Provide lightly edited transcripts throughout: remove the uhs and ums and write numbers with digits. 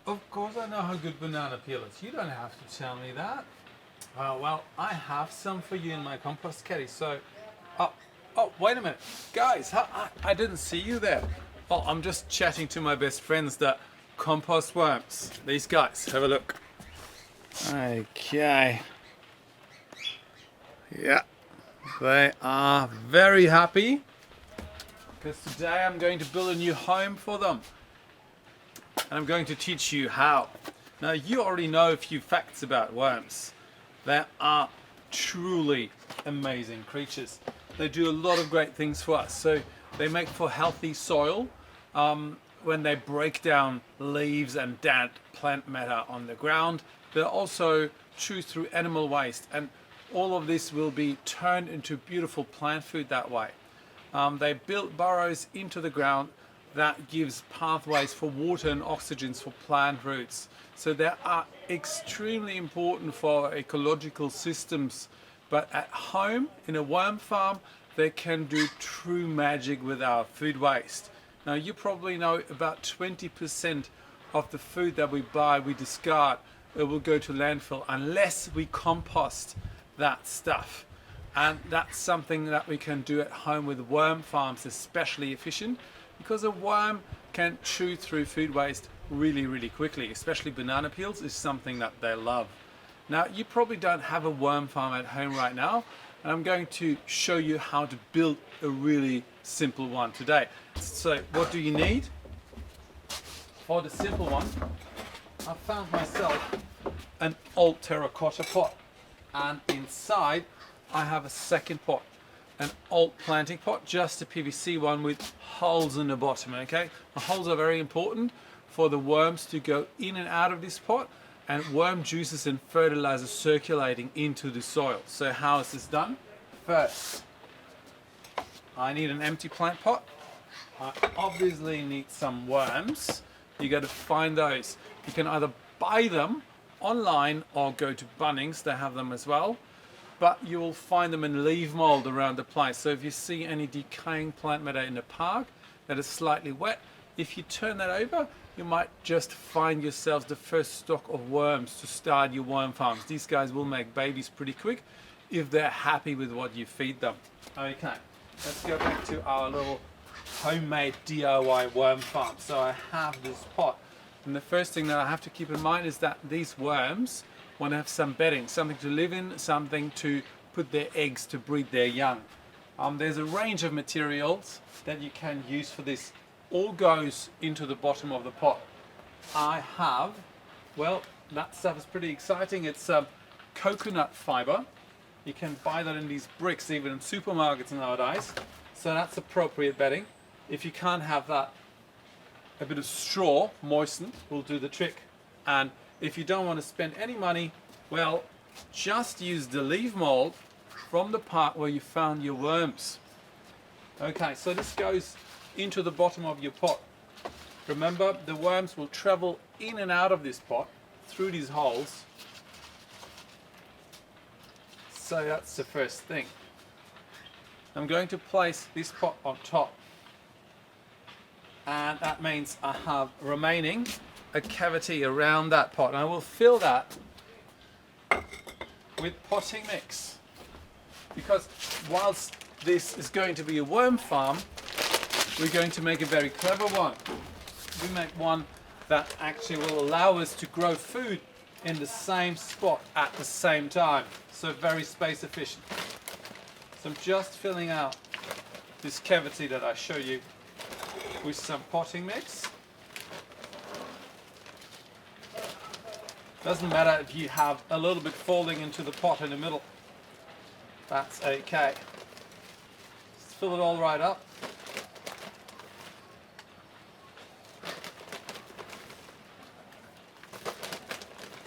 Of course I know how good banana peel is. You don't have to tell me that. Well, I have some for you in my compost caddy. So, oh, wait a minute. Guys, I didn't see you there. Well, I'm just chatting to my best friends, the compost worms. These guys, have a look. Okay. Yeah, they are very happy because today I'm going to build a new home for them. And I'm going to teach you how. Now, you already know a few facts about worms. They are truly amazing creatures. They do a lot of great things for us. So they make for healthy soil when they break down leaves and dead plant matter on the ground. They're also chew through animal waste, and all of this will be turned into beautiful plant food that way. They build burrows into the ground that gives pathways for water and oxygens for plant roots. So they are extremely important for ecological systems. But at home, in a worm farm, they can do true magic with our food waste. Now, you probably know about 20% of the food that we buy, we discard, it will go to landfill unless we compost that stuff. And that's something that we can do at home with worm farms, especially efficient, because a worm can chew through food waste really quickly. Especially banana peels is something that they love. Now, you probably don't have a worm farm at home right now, and I'm going to show you how to build a really simple one today. So what do you need? For the simple one, I found myself an old terracotta pot, and inside I have a second pot, an old planting pot, just a PVC one with holes in the bottom. Okay, the holes are very important for the worms to go in and out of this pot, and worm juices and fertilizer circulating into the soil. So how is this done? First, I need an empty plant pot. I obviously need some worms. You got to find those. You can either buy them online or go to Bunnings, they have them as well. But you will find them in leaf mold around the place. So if you see any decaying plant matter in the park that is slightly wet, if you turn that over, you might just find yourselves the first stock of worms to start your worm farms. These guys will make babies pretty quick if they're happy with what you feed them. Okay, let's go back to our little homemade DIY worm farm. So I have this pot, and the first thing that I have to keep in mind is that these worms want to have some bedding, something to live in, something to put their eggs to breed their young. There's a range of materials that you can use for this. All goes into the bottom of the pot. I have, well, that stuff is pretty exciting. It's coconut fiber. You can buy that in these bricks even in supermarkets nowadays. So that's appropriate bedding. If you can't have that, a bit of straw moistened will do the trick. And if you don't want to spend any money, well, just use the leaf mold from the part where you found your worms. Okay, so this goes into the bottom of your pot. Remember, the worms will travel in and out of this pot through these holes. So that's the first thing. I'm going to place this pot on top. And that means I have remaining a cavity around that pot, and I will fill that with potting mix, because whilst this is going to be a worm farm, we're going to make a very clever one. We make one that actually will allow us to grow food in the same spot at the same time, so very space efficient. So I'm just filling out this cavity that I show you with some potting mix. Doesn't matter if you have a little bit falling into the pot in the middle. That's okay. Just fill it all right up.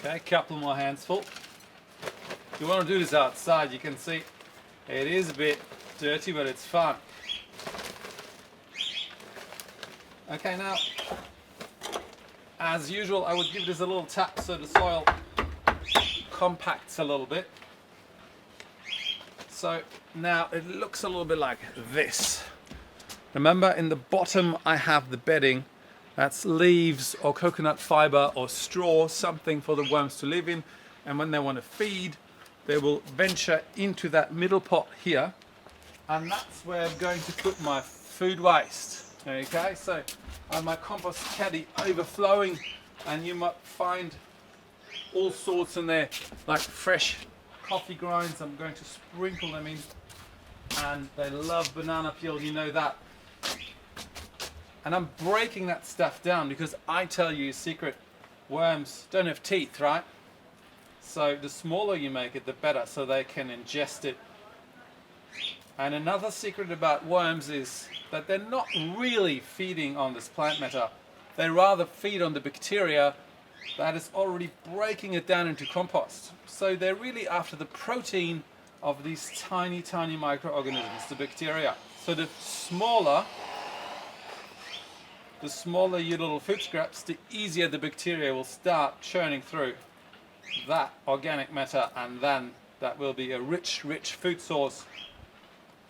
Okay, a couple more hands full. If you want to do this outside, you can see it is a bit dirty, but it's fun. Okay, now, as usual, I would give this a little tap so the soil compacts a little bit. So now it looks a little bit like this. Remember, in the bottom I have the bedding That's leaves or coconut fiber or straw, something for the worms to live in. And when they want to feed, they will venture into that middle pot here. And that's where I'm going to put my food waste. Okay, so I have my compost caddy overflowing, and you might find all sorts in there, like fresh coffee grinds. I'm going to sprinkle them in, and they love banana peel, you know that. And I'm breaking that stuff down because I tell you a secret, worms don't have teeth, right? So the smaller you make it, the better, so they can ingest it. And another secret about worms is that they're not really feeding on this plant matter. They rather feed on the bacteria that is already breaking it down into compost. So they're really after the protein of these tiny, tiny microorganisms, the bacteria. So the smaller your little food scraps, the easier the bacteria will start churning through that organic matter, and then that will be a rich, rich food source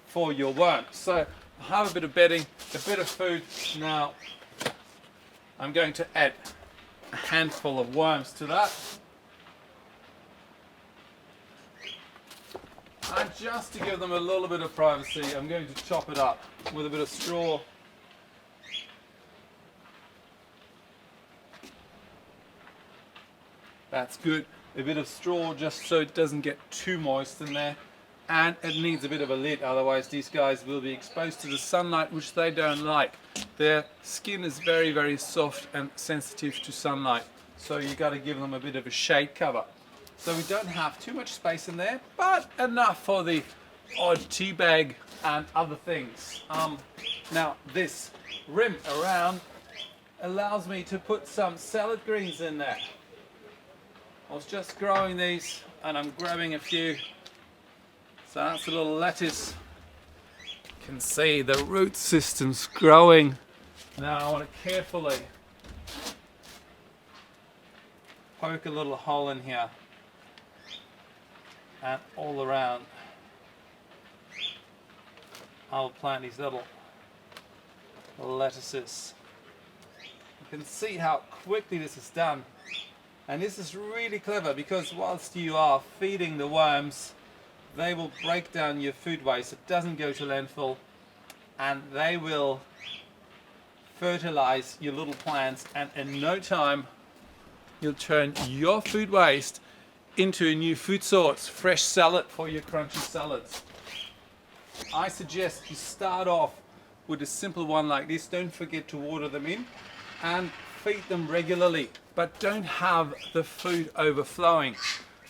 for your worms. So I have a bit of bedding, a bit of food. Now I'm going to add a handful of worms to that. And just to give them a little bit of privacy, I'm going to chop it up with a bit of straw. That's good. A bit of straw just so it doesn't get too moist in there. And it needs a bit of a lid, otherwise these guys will be exposed to the sunlight, which they don't like. Their skin is very, very soft and sensitive to sunlight. So you got to give them a bit of a shade cover. So we don't have too much space in there, but enough for the odd tea bag and other things. Now this rim around allows me to put some salad greens in there. I was just growing these and I'm grabbing a few. So that's a little lettuce. You can see the root system's growing. Now I want to carefully poke a little hole in here and all around I'll plant these little lettuces. You can see how quickly this is done. And this is really clever because whilst you are feeding the worms, they will break down your food waste. It doesn't go to landfill, and they will fertilize your little plants, and in no time you'll turn your food waste into a new food source, fresh salad for your crunchy salads. I suggest you start off with a simple one like this. Don't forget to water them in and feed them regularly, but don't have the food overflowing.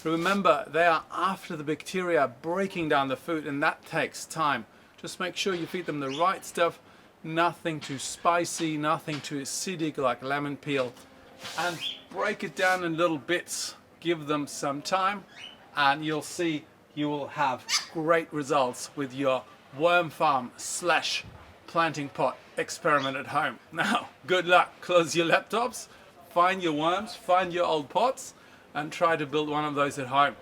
Remember, they are after the bacteria breaking down the food, and that takes time. Just make sure you feed them the right stuff, nothing too spicy, nothing too acidic like lemon peel, and break it down in little bits. Give them some time and you'll see you will have great results with your worm farm / planting pot experiment at home. Now, good luck. Close your laptops, find your worms, find your old pots, and try to build one of those at home.